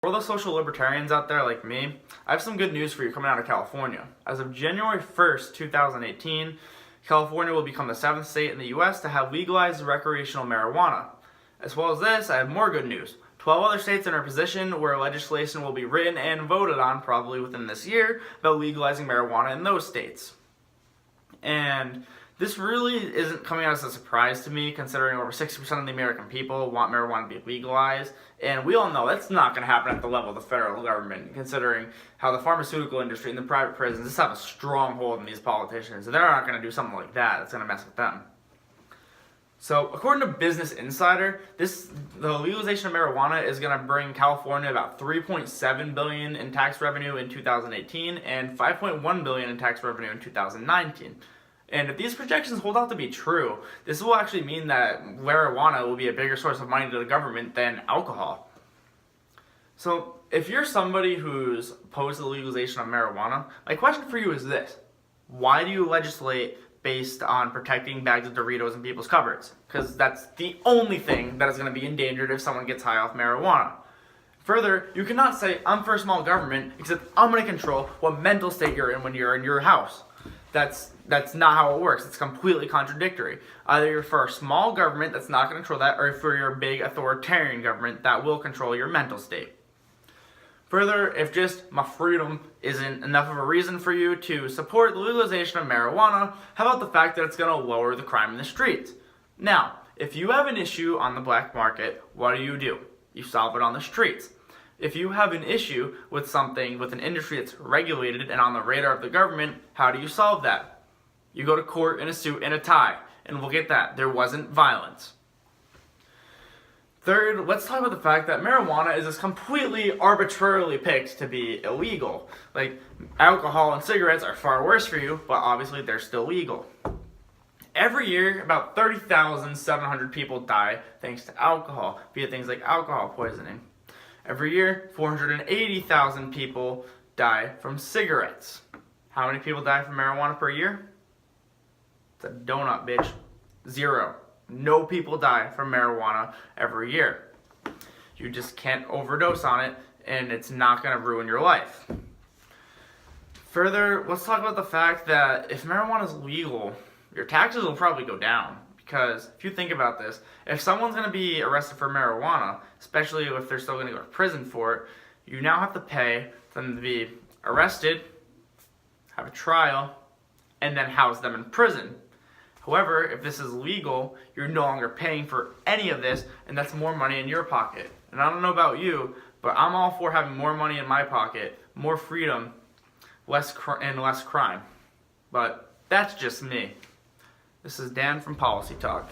For the social libertarians out there like me, I have some good news for you coming out of California. As of January 1st, 2018, California will become the 7th state in the U.S. to have legalized recreational marijuana. As well as this, I have more good news. 12 other states are in a position where legislation will be written and voted on probably within this year about legalizing marijuana in those states. And this really isn't coming out as a surprise to me, considering over 60% of the American people want marijuana to be legalized. And we all know that's not going to happen at the level of the federal government, considering how the pharmaceutical industry and the private prisons just have a strong hold on these politicians. And they're not going to do something like that. It's going to mess with them. So, according to Business Insider, the legalization of marijuana is going to bring California about $3.7 billion in tax revenue in 2018 and $5.1 billion in tax revenue in 2019. And if these projections hold out to be true, this will actually mean that marijuana will be a bigger source of money to the government than alcohol. So, if you're somebody who's opposed to the legalization of marijuana, my question for you is this: why do you legislate based on protecting bags of Doritos in people's cupboards? Because that's the only thing that is going to be endangered if someone gets high off marijuana. Further, you cannot say, I'm for small government, except I'm going to control what mental state you're in when you're in your house. That's not how it works. It's completely contradictory. Either you're for a small government that's not going to control that, or for your big authoritarian government that will control your mental state. Further, if just my freedom isn't enough of a reason for you to support the legalization of marijuana, how about the fact that it's going to lower the crime in the streets? Now, if you have an issue on the black market, what do? You solve it on the streets. If you have an issue with something, with an industry that's regulated and on the radar of the government, how do you solve that? You go to court in a suit and a tie, and we'll get that. There wasn't violence. Third, let's talk about the fact that marijuana is just completely arbitrarily picked to be illegal. Like, alcohol and cigarettes are far worse for you, but obviously they're still legal. Every year, about 30,700 people die thanks to alcohol, via things like alcohol poisoning. Every year, 480,000 people die from cigarettes. How many people die from marijuana per year? It's a donut, bitch. 0. No people die from marijuana every year. You just can't overdose on it, and it's not going to ruin your life. Further, let's talk about the fact that if marijuana is legal, your taxes will probably go down. Because if you think about this, if someone's going to be arrested for marijuana, especially if they're still going to go to prison for it, you now have to pay for them to be arrested, have a trial, and then house them in prison. However, if this is legal, you're no longer paying for any of this, and that's more money in your pocket. And I don't know about you, but I'm all for having more money in my pocket, more freedom, less crime. But that's just me. This is Dan from Policy Talk.